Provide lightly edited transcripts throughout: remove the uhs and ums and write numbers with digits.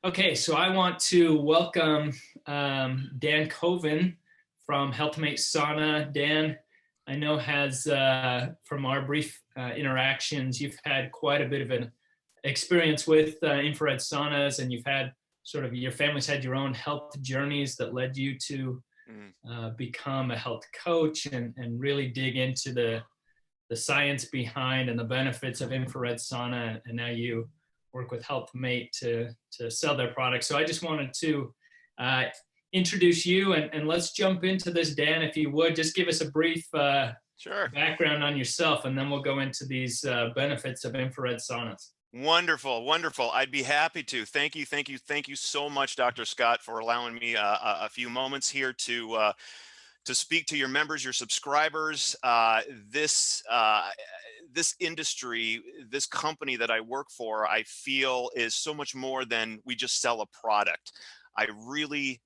Okay, so I want to welcome Dan Koven from Health Mate Sauna. Dan, I know has, from our brief interactions, you've had quite a bit of an experience with infrared saunas, and you've had sort of your family's had your own health journeys that led you to Mm. become a health coach and really dig into the science behind and the benefits of infrared sauna, and now you work with Health Mate to sell their products. So I just wanted to uh, introduce you, and let's jump into this. Dan, if you would, just give us a brief Sure. background on yourself, and then we'll go into these benefits of infrared saunas. Wonderful, wonderful. I'd be happy to. Thank you, thank you, thank you so much, Dr. Scott, for allowing me a few moments here to speak to your members, your subscribers. This industry, this company that I work for, I feel is so much more than we just sell a product. I really,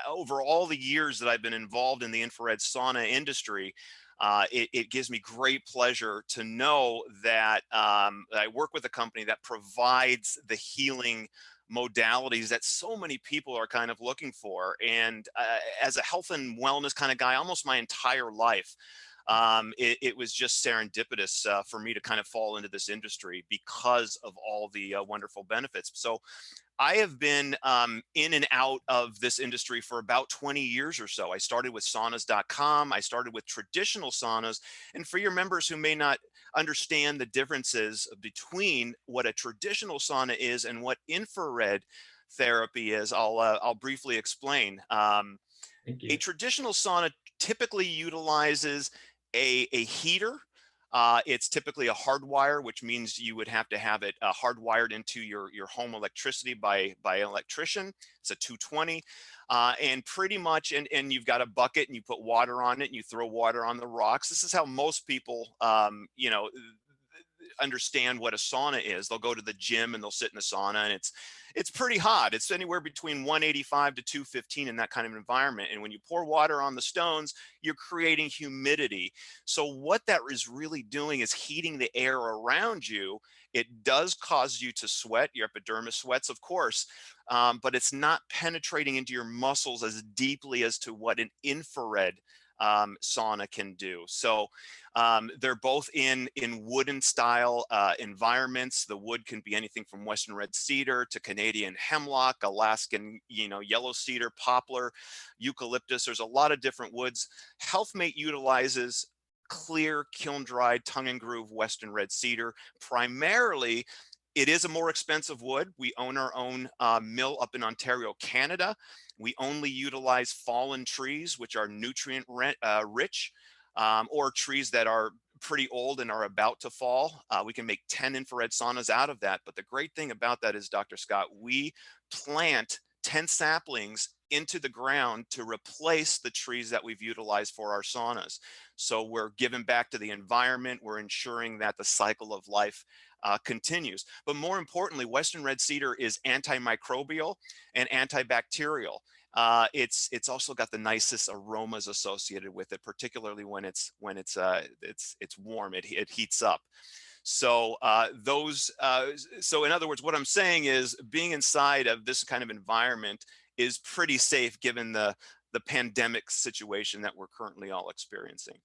over all the years that I've been involved in the infrared sauna industry, it gives me great pleasure to know that I work with a company that provides the healing modalities that so many people are kind of looking for. And as a health and wellness kind of guy, almost my entire life, it was just serendipitous for me to kind of fall into this industry because of all the wonderful benefits. So I have been in and out of this industry for about 20 years or so. I started with saunas.com. I started with traditional saunas. And for your members who may not understand the differences between what a traditional sauna is and what infrared therapy is, I'll briefly explain. Thank A you. traditional sauna typically utilizes a heater. It's typically a hardwire, which means you would have to have it hardwired into your home electricity by an electrician. It's a 220, and pretty much, and you've got a bucket and you put water on it and you throw water on the rocks. This is how most people, understand what a sauna is. They'll go to the gym and they'll sit in the sauna, and it's pretty hot. It's anywhere between 185 to 215 in that kind of environment. And when you pour water on the stones, you're creating humidity. So what that is really doing is heating the air around you. It does cause you to sweat. Your epidermis sweats, of course, but it's not penetrating into your muscles as deeply as to what an infrared sauna can do. So they're both in wooden style environments. The wood can be anything from Western red cedar to Canadian hemlock, Alaskan, yellow cedar, poplar, eucalyptus. There's a lot of different woods. HealthMate utilizes clear, kiln dried, tongue and groove Western red cedar. Primarily, it is a more expensive wood. We own our own mill up in Ontario, Canada. We only utilize fallen trees, which are nutrient rich, or trees that are pretty old and are about to fall. We can make 10 infrared saunas out of that. But the great thing about that is, Dr. Scott, we plant 10 saplings into the ground to replace the trees that we've utilized for our saunas. So we're giving back to the environment. We're ensuring that the cycle of life continues. But more importantly, Western red cedar is antimicrobial and antibacterial. It's also got the nicest aromas associated with it, particularly when it's warm. It heats up. So so in other words, what I'm saying is, being inside of this kind of environment is pretty safe given the pandemic situation that we're currently all experiencing.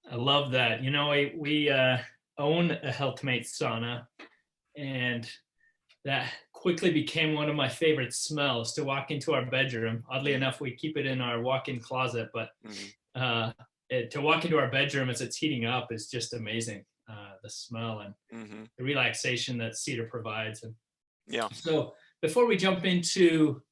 I love that. We own a Health Mate sauna, and that quickly became one of my favorite smells to walk into our bedroom. Oddly Mm. enough, we keep it in our walk-in closet, but Mhm. uh, to walk into our bedroom as it's heating up is just amazing. The smell and Mhm. the relaxation that cedar provides. And Yeah. so, before we jump into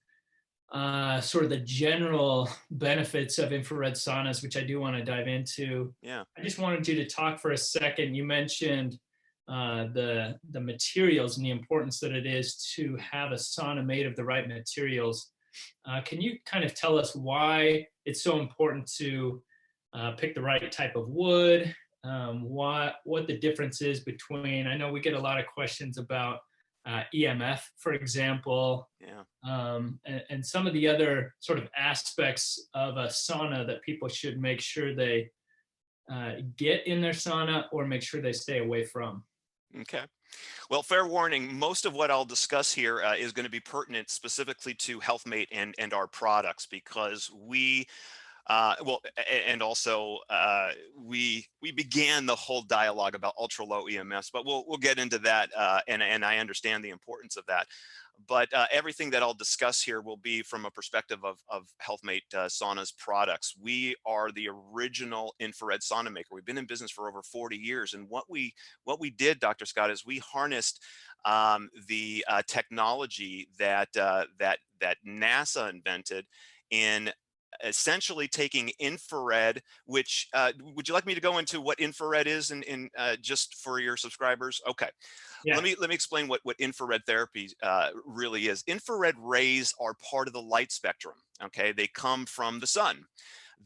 sort of the general benefits of infrared saunas, which I do want to dive into, Yeah. I just wanted you to talk for a second. You mentioned the materials and the importance that it is to have a sauna made of the right materials. Can you kind of tell us why it's so important to pick the right type of wood? What the difference is between? I know we get a lot of questions about EMF, for example, Yeah. and some of the other sort of aspects of a sauna that people should make sure they get in their sauna or make sure they stay away from. Okay. Well, fair warning, most of what I'll discuss here is going to be pertinent specifically to HealthMate and our products, because and also we began the whole dialogue about ultra low EMS, but we'll get into that, and I understand the importance of that. But everything that I'll discuss here will be from a perspective of HealthMate Sauna's products. We are the original infrared sauna maker. We've been in business for over 40 years, and what we did, Dr. Scott, is we harnessed the technology that NASA invented in essentially taking infrared, which would you like me to go into what infrared is in just for your subscribers? Okay, Yeah. let me explain what infrared therapy really is. Infrared rays are part of the light spectrum. Okay, they come from the sun.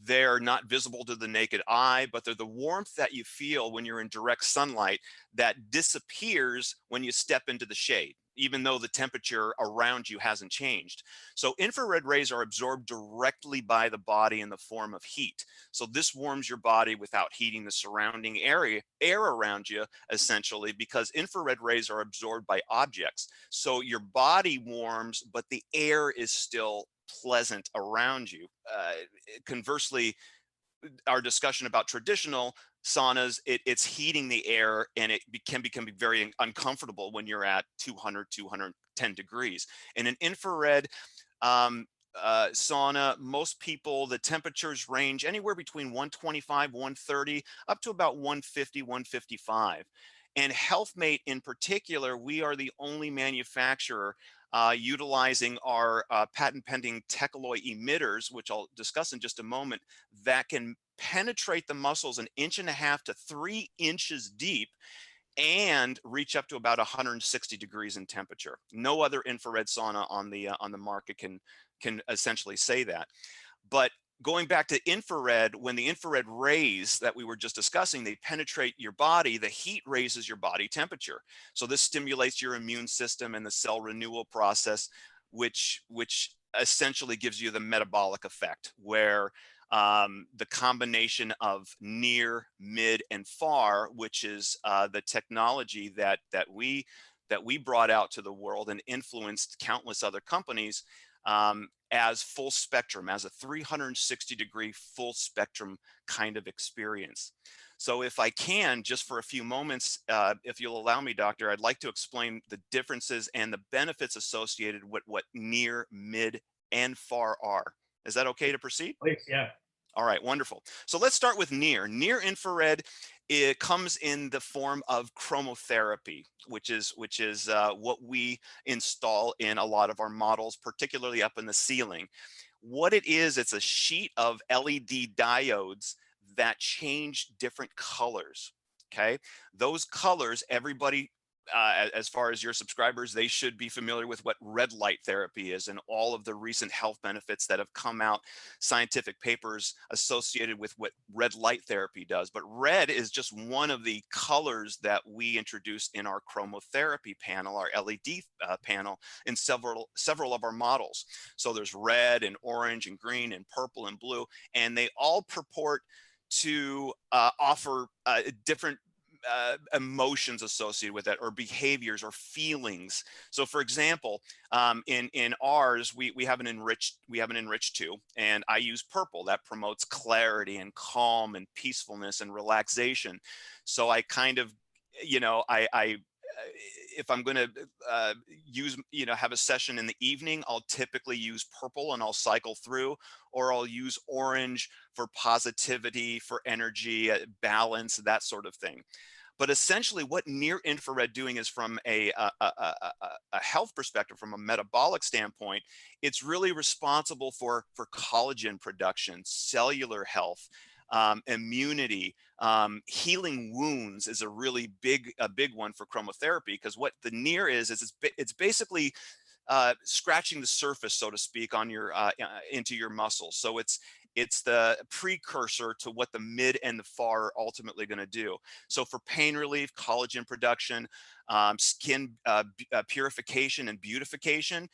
They're not visible to the naked eye, but they're the warmth that you feel when you're in direct sunlight that disappears when you step into the shade, even though the temperature around you hasn't changed. So infrared rays are absorbed directly by the body in the form of heat. So this warms your body without heating the surrounding air around you, essentially, because infrared rays are absorbed by objects. So your body warms, but the air is still pleasant around you. Conversely, our discussion about traditional saunas, it's heating the air, and can become very uncomfortable when you're at 200, 210 degrees. In an infrared sauna, most people, the temperatures range anywhere between 125, 130, up to about 150, 155. And HealthMate in particular, we are the only manufacturer utilizing our patent pending Techalloy emitters, which I'll discuss in just a moment, that can penetrate the muscles 1.5 to 3 inches deep and reach up to about 160 degrees in temperature. No other infrared sauna on the market can essentially say that. But going back to infrared, when the infrared rays that we were just discussing, they penetrate your body, the heat raises your body temperature. So this stimulates your immune system and the cell renewal process, which essentially gives you the metabolic effect, where the combination of near, mid, and far, which is the technology that we brought out to the world and influenced countless other companies, as full spectrum, as a 360-degree full spectrum kind of experience. So if I can, just for a few moments, if you'll allow me, doctor, I'd like to explain the differences and the benefits associated with what near, mid, and far are. Is that okay to proceed? Please, yeah. All right, wonderful. So let's start with near. Near infrared, it comes in the form of chromotherapy, which is what we install in a lot of our models, particularly up in the ceiling. What it is, it's a sheet of LED diodes that change different colors. Okay, those colors, everybody, as far as your subscribers, they should be familiar with what red light therapy is and all of the recent health benefits that have come out, scientific papers associated with what red light therapy does. But red is just one of the colors that we introduced in our chromotherapy panel, our LED panel, in several of our models. So there's red and orange and green and purple and blue, and they all purport to offer different emotions associated with it, or behaviors or feelings. So for example, in ours, we have an enriched 2, and I use purple. That promotes clarity and calm and peacefulness and relaxation. So I kind of, I if I'm going to have a session in the evening, I'll typically use purple and I'll cycle through, or I'll use orange for positivity, for energy, balance, that sort of thing. But essentially, what near infrared doing is, from a health perspective, from a metabolic standpoint, it's really responsible for collagen production, cellular health, immunity, healing wounds is a really big one for chromotherapy, because what the near is it's basically scratching the surface, so to speak, on your into your muscles. So it's the precursor to what the mid and the far are ultimately going to do. So for pain relief, collagen production, skin purification and beautification,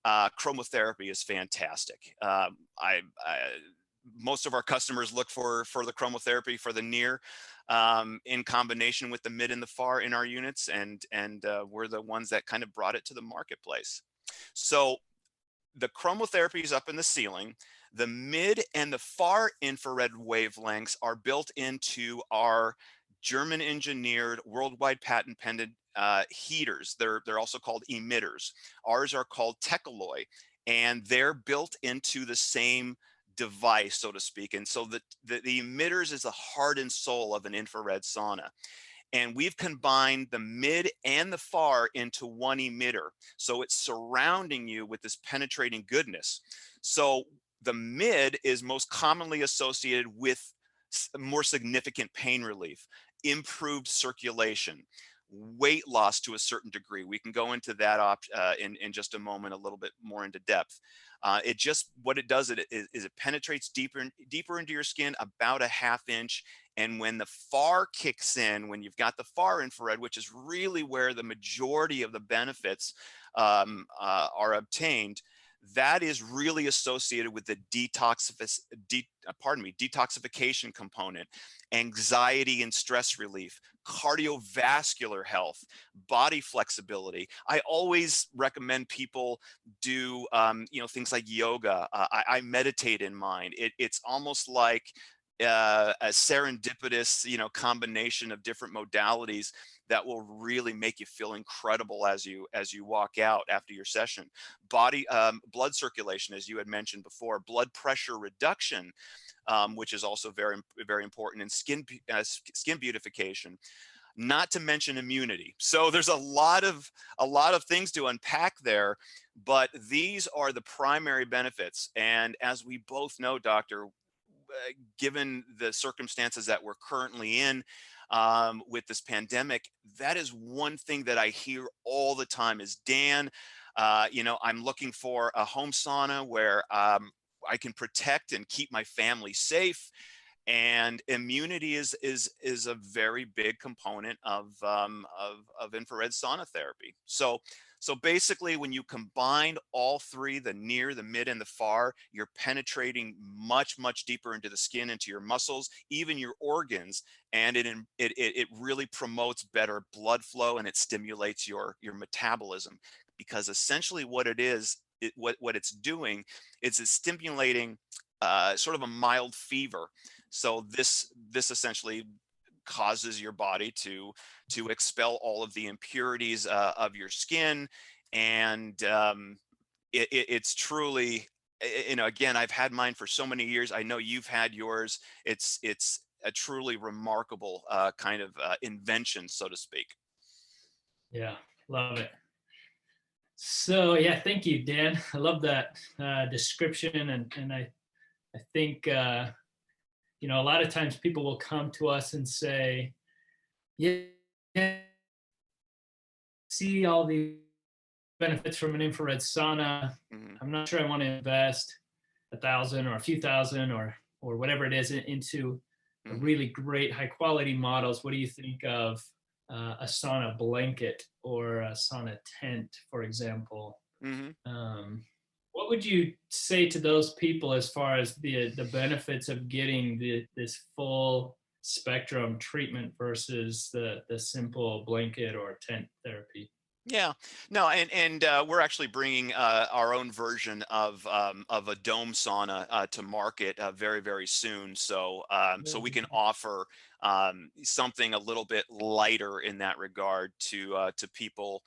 chromotherapy is fantastic. most of our customers look for the chromotherapy for the near, in combination with the mid and the far in our units, and we're the ones that kind of brought it to the marketplace. So the chromotherapy is up in the ceiling. The mid and the far infrared wavelengths are built into our German engineered, worldwide patent pending heaters. They're also called emitters. Ours are called Techalloy, and they're built into the same device, so to speak. And so the emitters is the heart and soul of an infrared sauna. And we've combined the mid and the far into one emitter. So it's surrounding you with this penetrating goodness. So the mid is most commonly associated with more significant pain relief, improved circulation, weight loss to a certain degree. We can go into that in just a moment, a little bit more into depth. What it does is it penetrates deeper into your skin, about a ½ inch. And when the far kicks in, when you've got the far infrared, which is really where the majority of the benefits are obtained, that is really associated with the detoxification component, anxiety and stress relief, cardiovascular health, body flexibility. I always recommend people do things like yoga. I meditate in mine. It's almost like a serendipitous combination of different modalities that will really make you feel incredible as you walk out after your session. Blood circulation, as you had mentioned before, blood pressure reduction, which is also very, very important, and skin beautification, not to mention immunity. So there's a lot of things to unpack there, but these are the primary benefits. And as we both know, Doctor, given the circumstances that we're currently in with this pandemic, that is one thing that I hear all the time is, Dan, I'm looking for a home sauna where I can protect and keep my family safe. And immunity is a very big component of infrared sauna therapy. So basically, when you combine all three, the near, the mid, and the far, you're penetrating much, much deeper into the skin, into your muscles, even your organs, and it really promotes better blood flow, and it stimulates your metabolism. Because essentially what it is, what it's doing is it's stimulating sort of a mild fever. So this essentially causes your body to expel all of the impurities of your skin, and it's truly, again, I've had mine for so many years. I know you've had yours. It's a truly remarkable kind of invention, so to speak. Yeah, love it. So yeah, thank you, Dan. I love that description, and I think a lot of times people will come to us and say, yeah, see all the benefits from an infrared sauna. Mm-hmm. I'm not sure I want to invest $1,000 or a few thousand or whatever it is into a really great high quality models. What do you think of a sauna blanket or a sauna tent, for example? Mm-hmm. What would you say to those people as far as the benefits of getting this full spectrum treatment versus the simple blanket or tent therapy? Yeah, no, and we're actually bringing our own version of a dome sauna to market very, very soon. So we can offer something a little bit lighter in that regard to people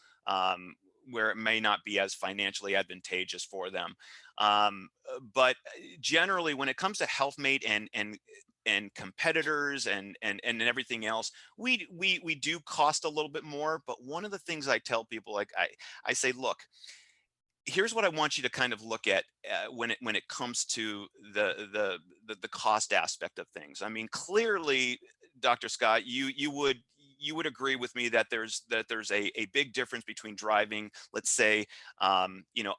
where it may not be as financially advantageous for them. But generally, when it comes to Health Mate and competitors and everything else, we do cost a little bit more. But one of the things I tell people, like I say, look, here's what I want you to kind of look at when it comes to the cost aspect of things. I mean, clearly, Dr. Scott, you would agree with me that there's a big difference between driving, let's say, a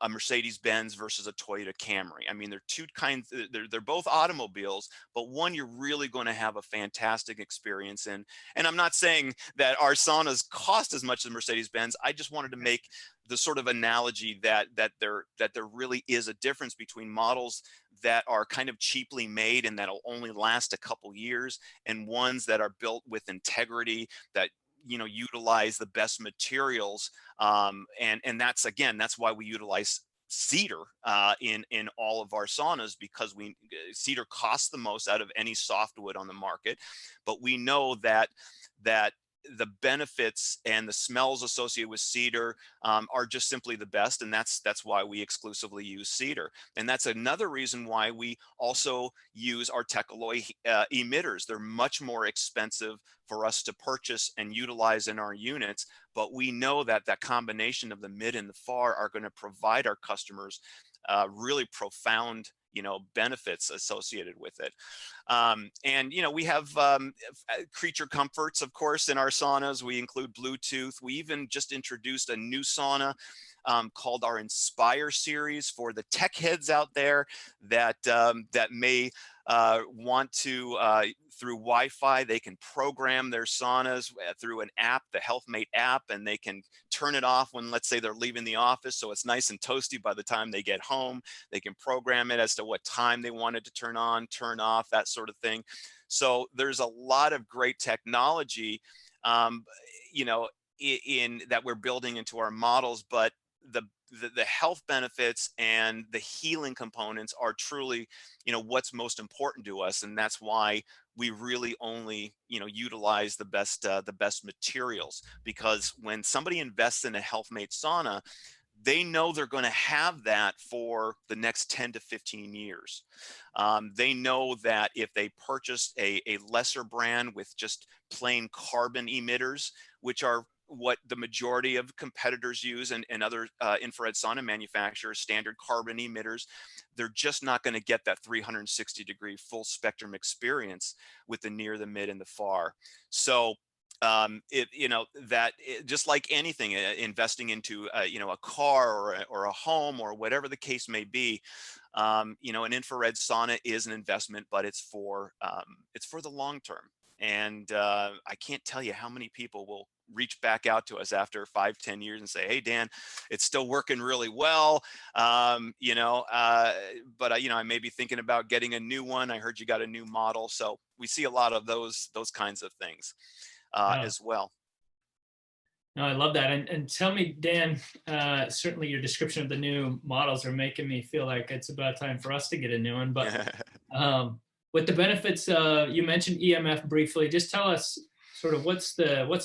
Mercedes-Benz versus a Toyota Camry. I mean, they're two kinds. They're both automobiles, but one you're really going to have a fantastic experience in. And I'm not saying that our saunas cost as much as Mercedes-Benz. I just wanted to make the sort of analogy that there really is a difference between models that are kind of cheaply made and that'll only last a couple years, and ones that are built with integrity, that utilize the best materials. And that's, again, that's why we utilize cedar in all of our saunas, because cedar costs the most out of any softwood on the market. But we know that the benefits and the smells associated with cedar are just simply the best, and that's why we exclusively use cedar. And that's another reason why we also use our Techalloy emitters. They're much more expensive for us to purchase and utilize in our units, but we know that that combination of the mid and the far are going to provide our customers really profound benefits associated with it. And we have creature comforts, of course, in our saunas. We include Bluetooth. We even just introduced a new sauna called our Inspire series for the tech heads out there that may want to, through Wi-Fi, they can program their saunas through an app, the Health Mate app, and they can turn it off when, let's say, they're leaving the office, so it's nice and toasty by the time they get home. They can program it as to what time they want it to turn on, turn off, that sort of thing. So there's a lot of great technology, in that we're building into our models, but the health benefits and the healing components are truly, what's most important to us, and that's why we really only, utilize the best materials. Because when somebody invests in a Health Mate sauna, they know they're going to have that for the next 10 to 15 years. They know that if they purchase a lesser brand with just plain carbon emitters, which are what the majority of competitors use, and other infrared sauna manufacturers, standard carbon emitters, they're just not going to get that 360-degree full spectrum experience with the near, the mid, and the far. So just like anything, investing into a car or a home or whatever the case may be, an infrared sauna is an investment, but it's for the long term. And I can't tell you how many people will reach back out to us after 5-10 years and say, "Hey, Dan, it's still working really well. But I may be thinking about getting a new one. I heard you got a new model." So we see a lot of those kinds of things as well. No, I love that. And tell me, Dan, certainly your description of the new models are making me feel like it's about time for us to get a new one. But with the benefits, you mentioned EMF briefly. Just tell us sort of what's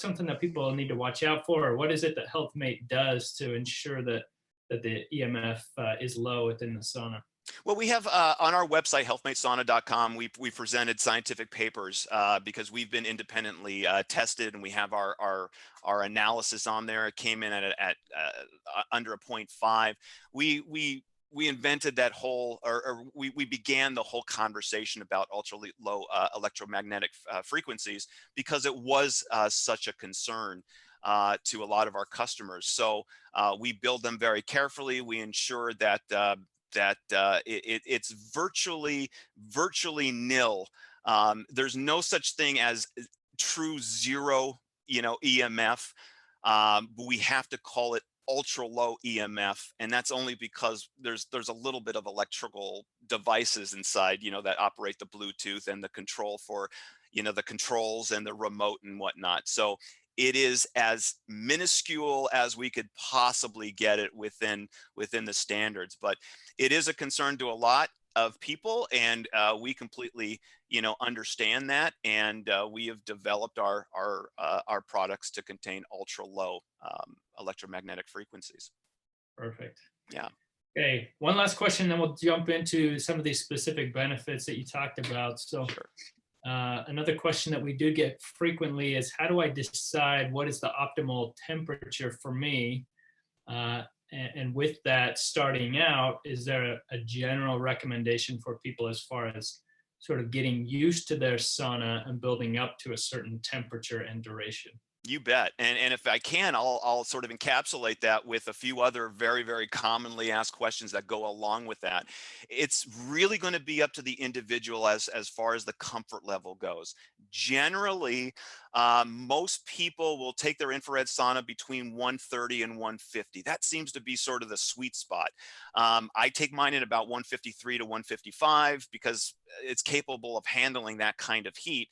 something that people need to watch out for, or what is it that Health Mate does to ensure that the EMF is low within the sauna? Well, we have on our website, healthmatesauna.com, we presented scientific papers because we've been independently tested, and we have our analysis on there. It came in at under a 0.5. We invented that whole, or we began the whole conversation about ultra low electromagnetic frequencies because it was such a concern to a lot of our customers. So we build them very carefully. We ensure that it's virtually nil. There's no such thing as true zero, EMF. But we have to call it ultra low EMF, and that's only because there's a little bit of electrical devices inside, that operate the Bluetooth and the control for, the controls and the remote and whatnot. So it is as minuscule as we could possibly get it within the standards, but it is a concern to a lot of people, and we completely, understand that, and we have developed our products to contain ultra low electromagnetic frequencies. Perfect. Yeah. Okay, one last question, then we'll jump into some of these specific benefits that you talked about. So Sure. Another question that we do get frequently is, how do I decide what is the optimal temperature for me? And with that, starting out, is there a general recommendation for people as far as sort of getting used to their sauna and building up to a certain temperature and duration? You bet. And if I can, I'll sort of encapsulate that with a few other very, very commonly asked questions that go along with that. It's really going to be up to the individual as far as the comfort level goes. Generally, most people will take their infrared sauna between 130 and 150. That seems to be sort of the sweet spot. I take mine at about 153 to 155 because it's capable of handling that kind of heat,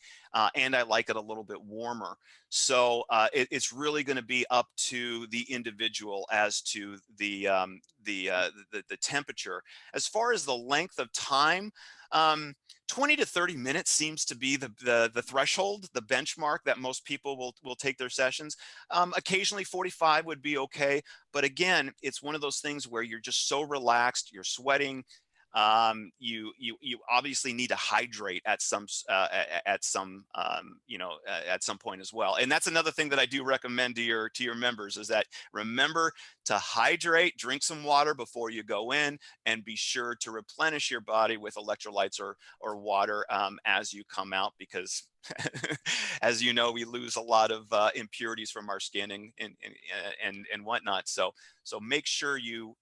and I like it a little bit warmer. So it's really going to be up to the individual as to the temperature. As far as the length of time, 20 to 30 minutes seems to be the threshold, the benchmark that most people will take their sessions. Occasionally 45 would be okay, but again, it's one of those things where you're just so relaxed, you're sweating. You obviously need to hydrate at some at some point as well. And that's another thing that I do recommend to your members is that remember to hydrate, drink some water before you go in, and be sure to replenish your body with electrolytes or water as you come out, because as you know, we lose a lot of impurities from our skin and whatnot. So make sure you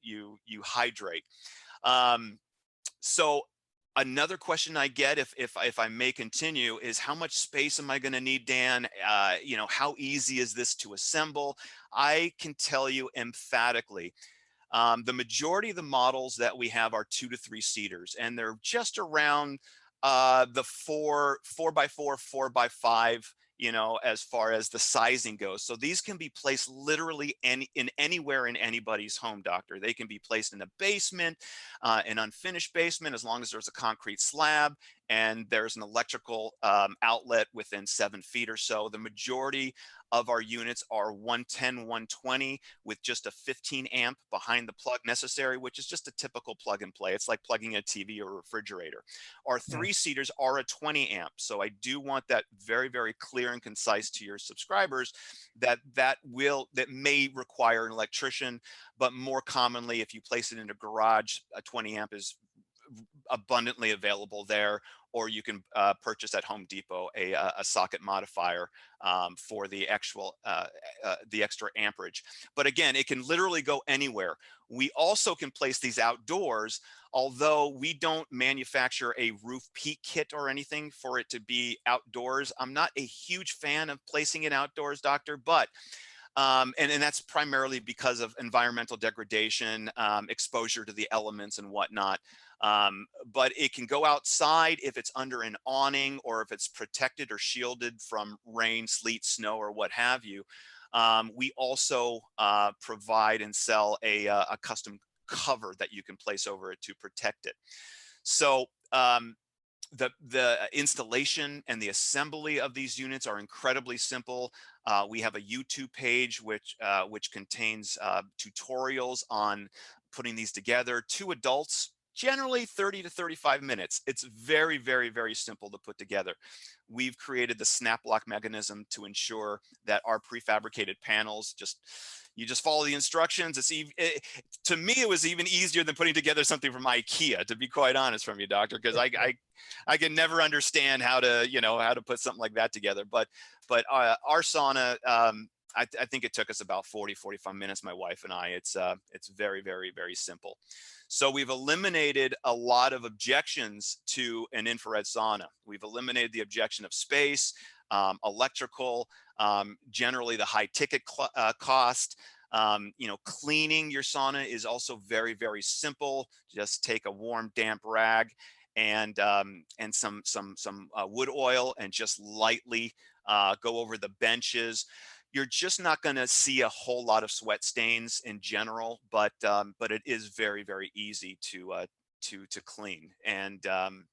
hydrate. So another question I get, if I may continue, is how much space am I going to need, Dan? How easy is this to assemble? I can tell you emphatically, the majority of the models that we have are 2 to 3 seaters, and they're just around the four by four, 4x5, as far as the sizing goes. So these can be placed literally anywhere in anybody's home, doctor. They can be placed in a basement, an unfinished basement, as long as there's a concrete slab and there's an electrical outlet within 7 feet or so. The majority of our units are 110, 120 with just a 15 amp behind the plug necessary, which is just a typical plug and play. It's like plugging a TV or a refrigerator. Our 3-seaters are a 20 amp. So I do want that very, very clear and concise to your subscribers that may require an electrician, but more commonly, if you place it in a garage, a 20 amp is abundantly available there, or you can purchase at Home Depot a socket modifier for the actual the extra amperage. But again, it can literally go anywhere. We also can place these outdoors, although we don't manufacture a roof peak kit or anything for it to be outdoors. I'm not a huge fan of placing it outdoors, doctor, but and that's primarily because of environmental degradation, exposure to the elements and whatnot. But it can go outside if it's under an awning or if it's protected or shielded from rain, sleet, snow, or what have you. We also provide and sell a custom cover that you can place over it to protect it. So the installation and the assembly of these units are incredibly simple. We have a YouTube page which contains tutorials on putting these together. 2 adults, generally 30 to 35 minutes. It's very, very, very simple to put together. We've created the snap lock mechanism to ensure that our prefabricated panels you just follow the instructions. To me, it was even easier than putting together something from IKEA, to be quite honest from you, doctor, because I can never understand how to put something like that together. But our sauna, I think it took us about 45 minutes, my wife and I. It's very, very, very simple. So we've eliminated a lot of objections to an infrared sauna. We've eliminated the objection of space, electrical, generally the high ticket cost. Cleaning your sauna is also very, very simple. Just take a warm, damp rag and some wood oil and just lightly go over the benches. You're just not going to see a whole lot of sweat stains in general, but it is very, very easy to clean, and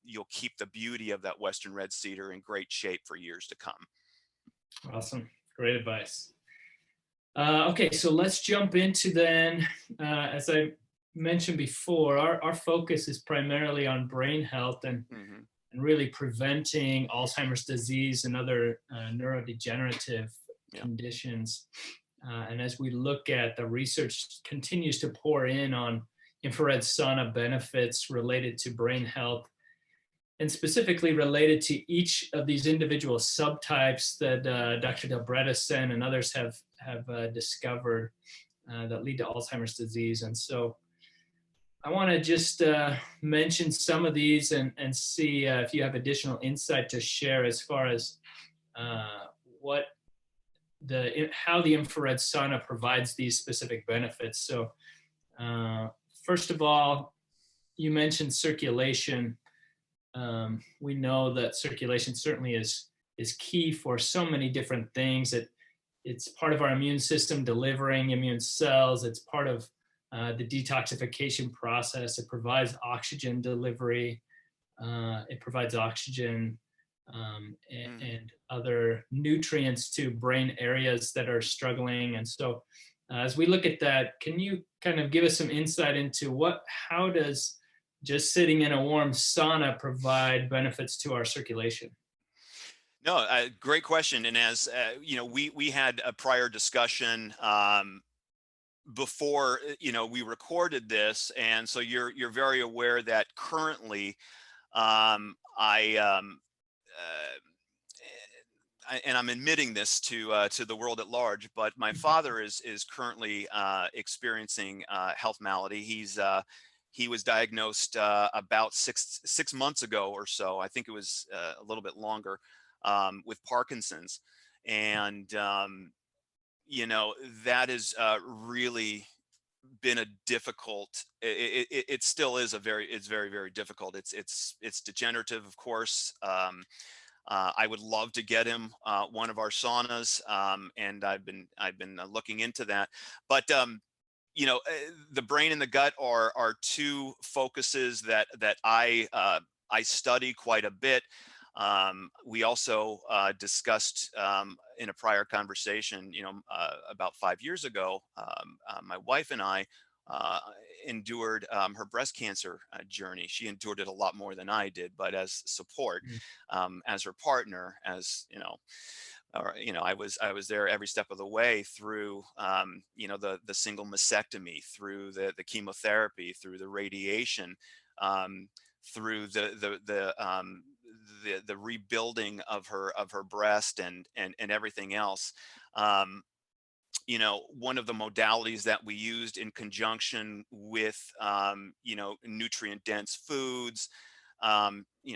you'll keep the beauty of that Western red cedar in great shape for years to come. Awesome. Great advice. Okay, so let's jump into then, as I mentioned before, our focus is primarily on brain health and really preventing Alzheimer's disease and other neurodegenerative conditions. And as we look at the research continues to pour in on infrared sauna benefits related to brain health, and specifically related to each of these individual subtypes that Dr. Del Bredesen and others have discovered that lead to Alzheimer's disease. And so I want to just mention some of these and see if you have additional insight to share as far as what how the infrared sauna provides these specific benefits. So first of all, you mentioned circulation. We know that circulation certainly is key for so many different things. It's part of our immune system delivering immune cells. It's part of the detoxification process. It provides oxygen delivery. It provides oxygen and other nutrients to brain areas that are struggling. And so as we look at that, can you kind of give us some insight into how does just sitting in a warm sauna provide benefits to our circulation? No, great question. And as you know, we had a prior discussion before we recorded this, and so you're very aware that currently and I'm admitting this to the world at large, but my father is currently experiencing health malady. He was diagnosed about six months ago or so. I think it was a little bit longer, with Parkinson's, and that has really been a difficult. It still is it's very, very difficult. It's degenerative, of course. I would love to get him one of our saunas, and I've been looking into that. But the brain and the gut are two focuses that I study quite a bit. We also discussed in a prior conversation, about 5 years ago, my wife and I endured her breast cancer journey. She endured it a lot more than I did, but as support, as her partner, as I was there every step of the way through, the single mastectomy, through the chemotherapy, through the radiation, through the rebuilding of her breast and everything else. One of the modalities that we used in conjunction with, nutrient dense foods,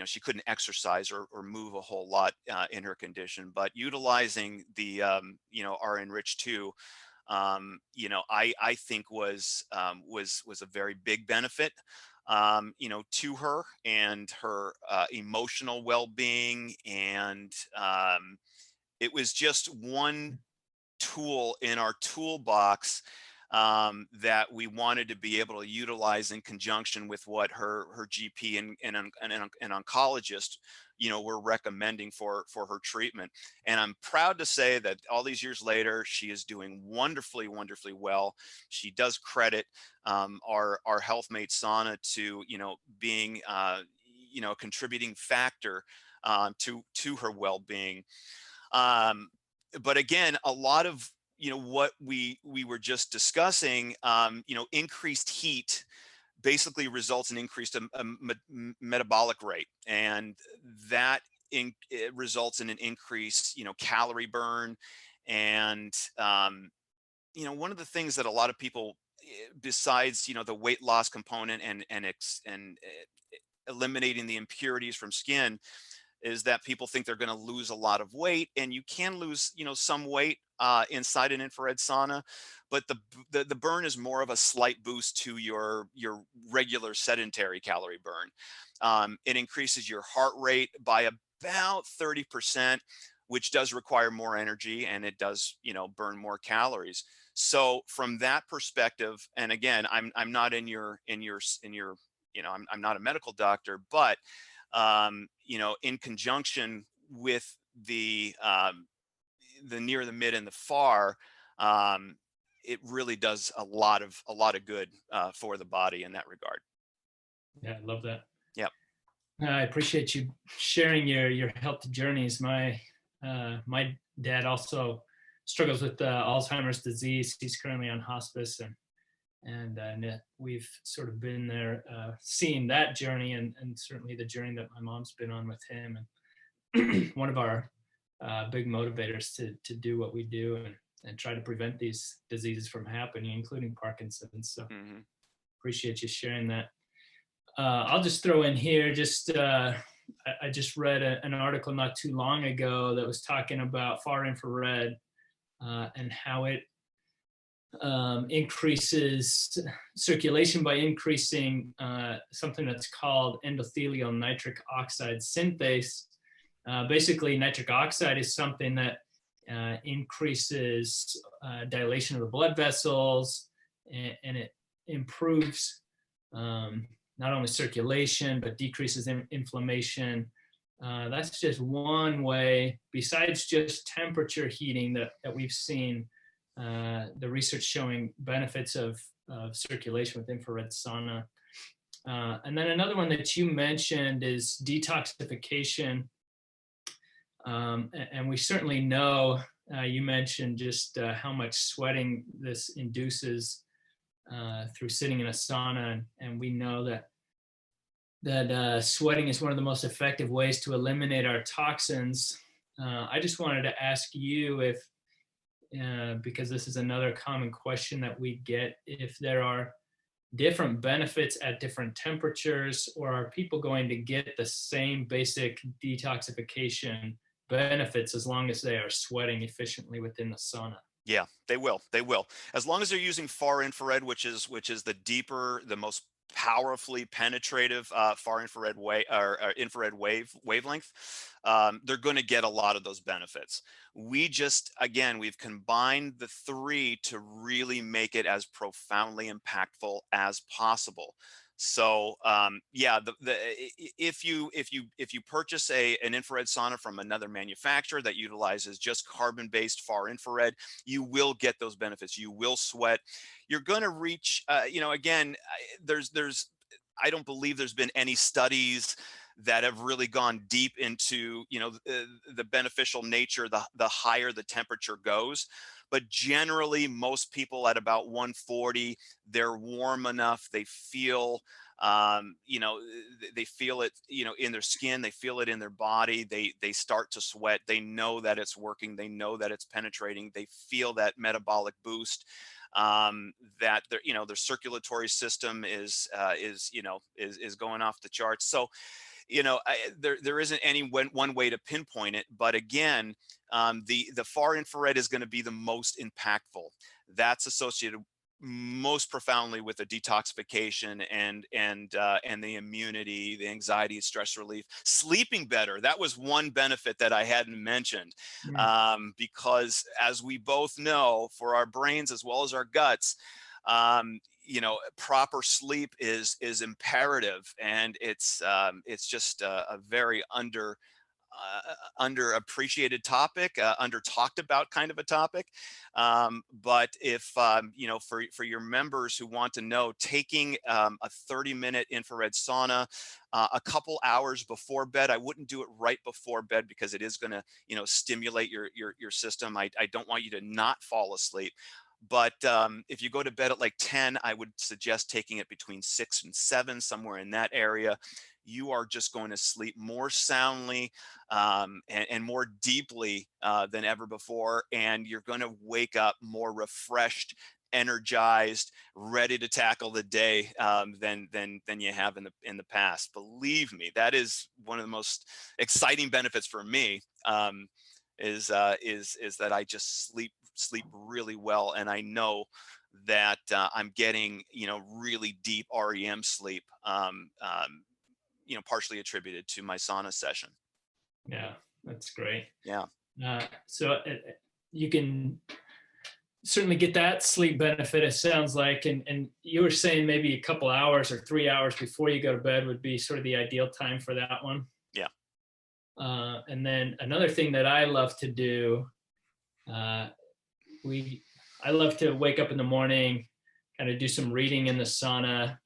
she couldn't exercise or move a whole lot in her condition, but utilizing the, our Enrich 2, I think was a very big benefit, to her and her emotional well-being. And it was just one tool in our toolbox that we wanted to be able to utilize in conjunction with what her GP and oncologist, were recommending for her treatment. And I'm proud to say that all these years later, she is doing wonderfully, wonderfully well. She does credit our Health Mate Sauna to, being, a contributing factor to her well-being. But again, a lot of what we were just discussing, increased heat basically results in increased metabolic rate, and that it results in an increase, calorie burn. And one of the things that a lot of people, besides the weight loss component and eliminating the impurities from skin, is that people think they're going to lose a lot of weight, and you can lose, some weight inside an infrared sauna, but the burn is more of a slight boost to your regular sedentary calorie burn. It increases your heart rate by about 30%, which does require more energy, and it does, burn more calories. So from that perspective, and again, I'm not in your, I'm not a medical doctor, but in conjunction with the near, the mid, and the far, it really does a lot of good for the body in that regard. Yeah, I love that. Yep. I appreciate you sharing your health journeys. My dad also struggles with Alzheimer's disease. He's currently on hospice, And we've sort of been there, seeing that journey, and certainly the journey that my mom's been on with him. And one of our big motivators to do what we do, and try to prevent these diseases from happening, including Parkinson's. So appreciate you sharing that. I'll just throw in here, I just read an article not too long ago that was talking about far infrared and how it increases circulation by increasing something that's called endothelial nitric oxide synthase. Basically, nitric oxide is something that increases dilation of the blood vessels, and it improves not only circulation, but decreases inflammation. That's just one way, besides just temperature heating, that we've seen the research showing benefits of circulation with infrared sauna. And then another one that you mentioned is detoxification. And we certainly know, you mentioned just how much sweating this induces through sitting in a sauna, and we know that sweating is one of the most effective ways to eliminate our toxins. I just wanted to ask you if, because this is another common question that we get, if there are different benefits at different temperatures, or are people going to get the same basic detoxification benefits as long as they are sweating efficiently within the sauna? Yeah, they will. They will. As long as they're using far infrared, which is the deeper, the most powerfully penetrative far infrared infrared wavelength, they're going to get a lot of those benefits. We've combined the three to really make it as profoundly impactful as possible. So if you purchase an infrared sauna from another manufacturer that utilizes just carbon-based far infrared, you will get those benefits. You will sweat. You're going to reach. I don't believe there's been any studies that have really gone deep into the beneficial nature the higher the temperature goes. But generally, most people at about 140, they're warm enough. They feel, they feel it, in their skin. They feel it in their body. They start to sweat. They know that it's working. They know that it's penetrating. They feel that metabolic boost. That their circulatory system is going off the charts. So, there isn't any one way to pinpoint it, but again, the far infrared is going to be the most impactful. That's associated most profoundly with the detoxification and the immunity, the anxiety, stress relief, sleeping better. That was one benefit that I hadn't mentioned, because as we both know, for our brains as well as our guts, proper sleep is imperative, and it's just a very underappreciated topic, under talked about kind of a topic. But if for your members who want to know, taking a 30-minute infrared sauna a couple hours before bed, I wouldn't do it right before bed because it is going to stimulate your system. I don't want you to not fall asleep. But if you go to bed at like 10, I would suggest taking it between 6 and 7, somewhere in that area. You are just going to sleep more soundly and more deeply than ever before. And you're going to wake up more refreshed, energized, ready to tackle the day than you have in the past. Believe me, that is one of the most exciting benefits for me. Is that I just sleep really well, and I know that I'm getting really deep REM sleep, partially attributed to my sauna session. Yeah, that's great. Yeah. So you can certainly get that sleep benefit, it sounds like, and you were saying maybe a couple hours or 3 hours before you go to bed would be sort of the ideal time for that one. Yeah. And then another thing that I love to do, I love to wake up in the morning, kind of do some reading in the sauna,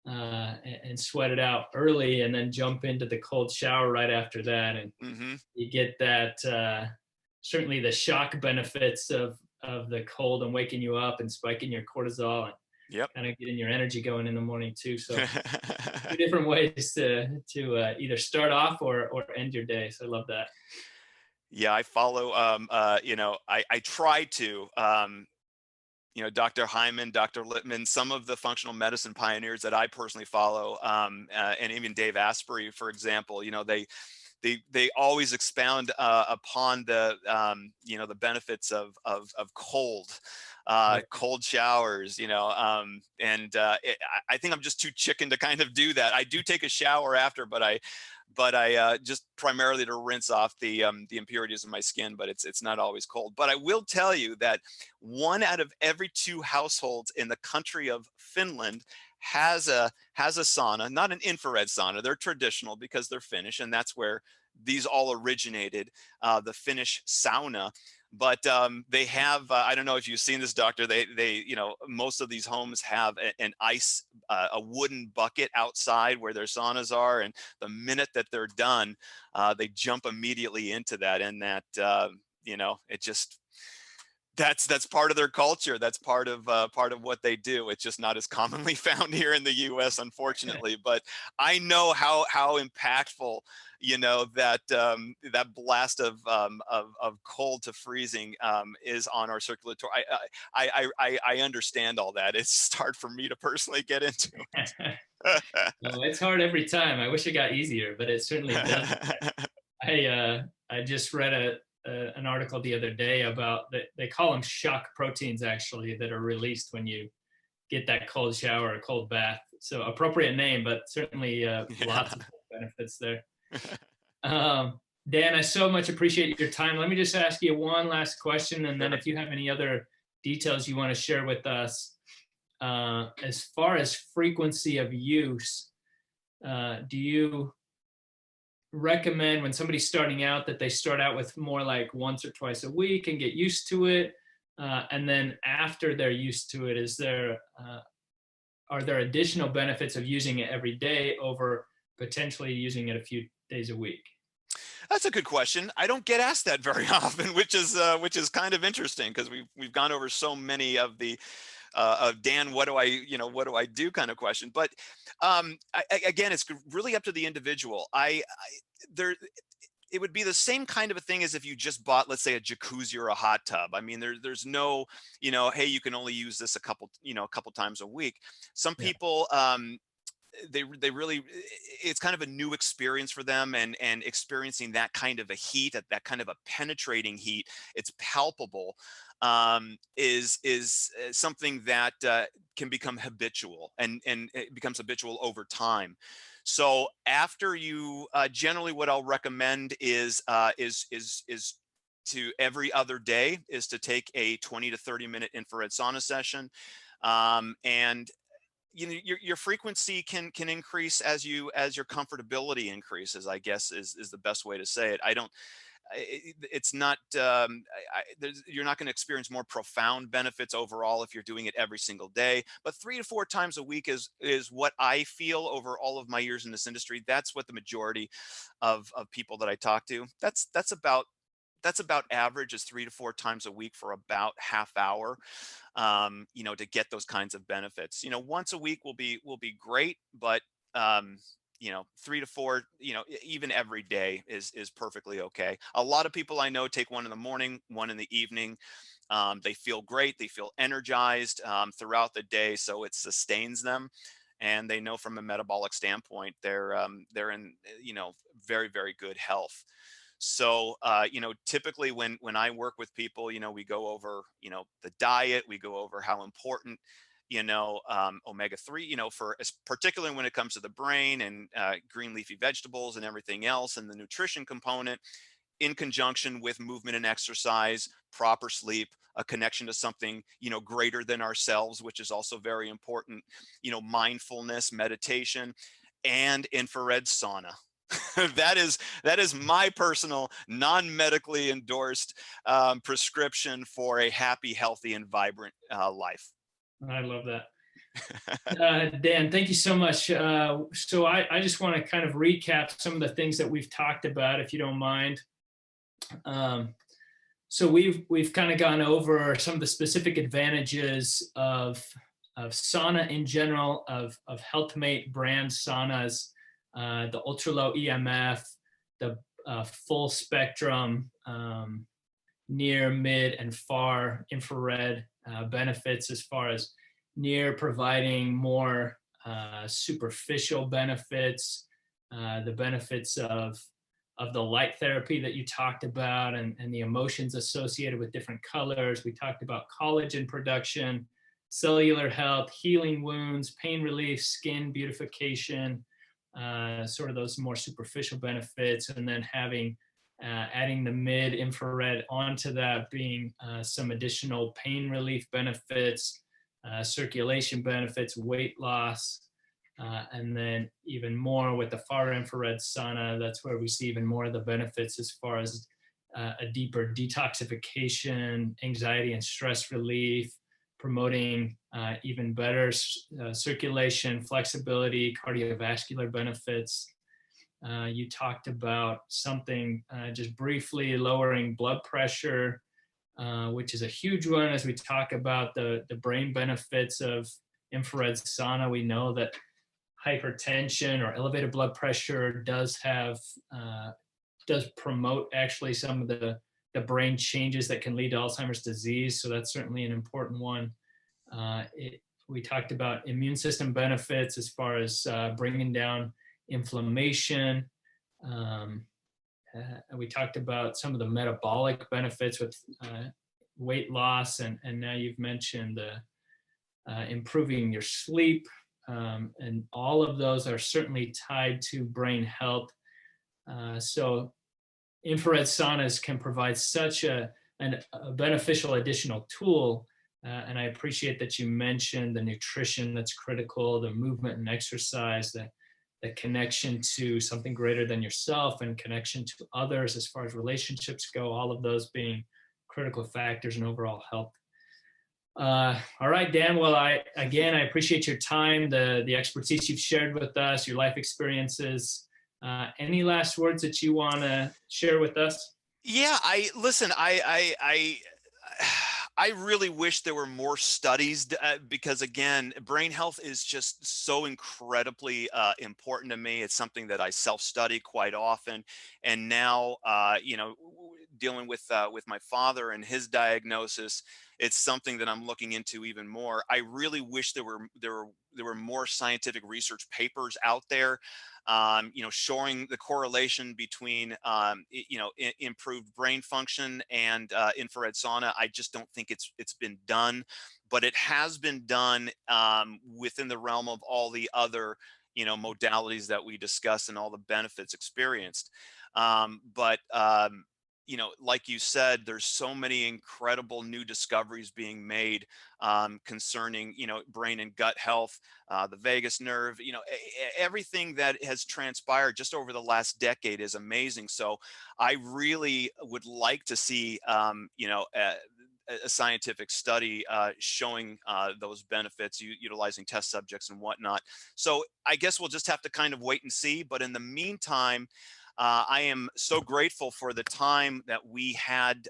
and sweat it out early, and then jump into the cold shower right after that. And you get that, certainly the shock benefits of the cold and waking you up and spiking your cortisol. And Yep. kind of getting your energy going in the morning too. So two different ways to either start off or end your day. So I love that. Yeah, I follow, I try to, Dr. Hyman, Dr. Littman, some of the functional medicine pioneers that I personally follow, and even Dave Asprey, for example, they always expound upon the benefits of Right. cold showers, and I think I'm just too chicken to kind of do that. I do take a shower after, but I just primarily to rinse off the impurities of my skin, but it's not always cold. But I will tell you that 1 out of every 2 households in the country of Finland has a sauna, not an infrared sauna. They're traditional because they're Finnish, and that's where these all originated, the Finnish sauna. But they have, I don't know if you've seen this, doctor, most of these homes have an ice, a wooden bucket outside where their saunas are. And the minute that they're done, they jump immediately into that. And that, it just, that's part of their culture. That's part of what they do. It's just not as commonly found here in the U.S., unfortunately. But I know how impactful, that blast of cold to freezing is on our circulatory. I understand all that. It's just hard for me to personally get into No, it's hard every time. I wish it got easier, but it certainly does. it. I just read an article the other day about that they call them shock proteins actually that are released when you get that cold shower or cold bath. So appropriate name, but certainly lots of benefits there. Dan, I so much appreciate your time. Let me just ask you one last question, and then if you have any other details you want to share with us, as far as frequency of use, do you recommend when somebody's starting out that they start out with more like once or twice a week and get used to it? And then after they're used to it, are there additional benefits of using it every day over potentially using it a few days a week? That's a good question. I don't get asked that very often, which is kind of interesting because we've gone over so many of the of Dan, what do I do kind of question. But again, it's really up to the individual. There it would be the same kind of a thing as if you just bought, let's say, a jacuzzi or a hot tub. I mean, there's no, hey, you can only use this a couple times a week. Some Yeah. people, they really, it's kind of a new experience for them, and experiencing that kind of a heat, that kind of a penetrating heat, it's palpable, is something that can become habitual, and it becomes habitual over time. So after you, generally what I'll recommend is to every other day is to take a 20 to 30 minute infrared sauna session, and your frequency can increase as your comfortability increases, I guess, is the best way to say it. It's not, you're not going to experience more profound benefits overall if you're doing it every single day, but 3 to 4 times a week is what I feel over all of my years in this industry. That's what the majority of people that I talk to, that's about average, is 3 to 4 times a week for about half hour, to get those kinds of benefits. Once a week will be great, but 3 to 4, even every day is perfectly okay. A lot of people I know take one in the morning, one in the evening. They feel great. They feel energized throughout the day, so it sustains them. And they know from a metabolic standpoint, they're in, very, very good health. So, typically when I work with people, we go over, the diet, we go over how important, omega-3, particularly when it comes to the brain, and green leafy vegetables and everything else, and the nutrition component, in conjunction with movement and exercise, proper sleep, a connection to something, greater than ourselves, which is also very important, mindfulness, meditation, and infrared sauna. that is my personal, non-medically endorsed prescription for a happy, healthy, and vibrant life. I love that. Dan, thank you so much. So I just want to kind of recap some of the things that we've talked about, if you don't mind. So we've kind of gone over some of the specific advantages of sauna in general, of Health Mate brand saunas, the ultra low EMF, the full spectrum, near, mid, and far infrared benefits, as far as near providing more superficial benefits, the benefits of the light therapy that you talked about, and the emotions associated with different colors. We talked about collagen production, cellular health, healing wounds, pain relief, skin beautification, sort of those more superficial benefits, and then adding the mid infrared onto that, being some additional pain relief benefits, circulation benefits, weight loss, and then even more with the far infrared sauna. That's where we see even more of the benefits, as far as a deeper detoxification, anxiety and stress relief, promoting even better circulation, flexibility, cardiovascular benefits. You talked about something just briefly, lowering blood pressure, which is a huge one. As we talk about the brain benefits of infrared sauna, we know that hypertension or elevated blood pressure does promote actually some of the brain changes that can lead to Alzheimer's disease. So that's certainly an important one. We talked about immune system benefits, as far as bringing down inflammation. We talked about some of the metabolic benefits with weight loss, and now you've mentioned improving your sleep, and all of those are certainly tied to brain health. So infrared saunas can provide such a beneficial additional tool. And I appreciate that you mentioned the nutrition that's critical, the movement and exercise, the connection to something greater than yourself, and connection to others as far as relationships go, all of those being critical factors in overall health. All right, Dan. Well, I appreciate your time, the expertise you've shared with us, your life experiences. Any last words that you want to share with us? Yeah, I really wish there were more studies, because again, brain health is just so incredibly important to me. It's something that I self-study quite often, and now, dealing with my father and his diagnosis, it's something that I'm looking into even more. I really wish there were more scientific research papers out there, showing the correlation between, improved brain function and infrared sauna. I just don't think it's been done, but it has been done within the realm of all the other, modalities that we discuss and all the benefits experienced. Like you said, there's so many incredible new discoveries being made concerning, brain and gut health, the vagus nerve, everything that has transpired just over the last decade is amazing. So I really would like to see, a scientific study showing those benefits, utilizing test subjects and whatnot. So I guess we'll just have to kind of wait and see. But in the meantime, I am so grateful for the time that we had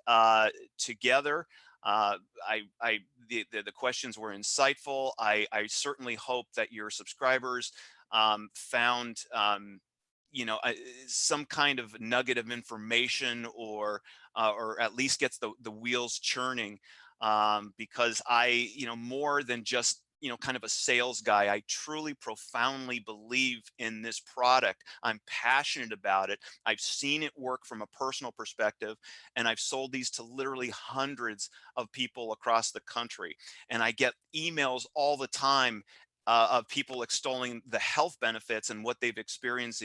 together. The questions were insightful. I certainly hope that your subscribers found some kind of nugget of information, or at least gets the wheels churning, because more than just kind of a sales guy. I truly profoundly believe in this product. I'm passionate about it. I've seen it work from a personal perspective, and I've sold these to literally hundreds of people across the country. And I get emails all the time of people extolling the health benefits and what they've experienced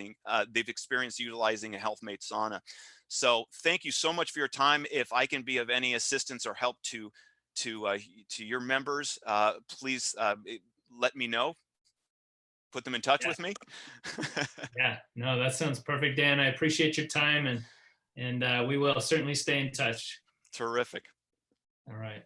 utilizing a Health Mate sauna. So thank you so much for your time. If I can be of any assistance or help to your members, please let me know. Put them in touch with me. Yeah, no, that sounds perfect, Dan. I appreciate your time, and we will certainly stay in touch. Terrific. All right.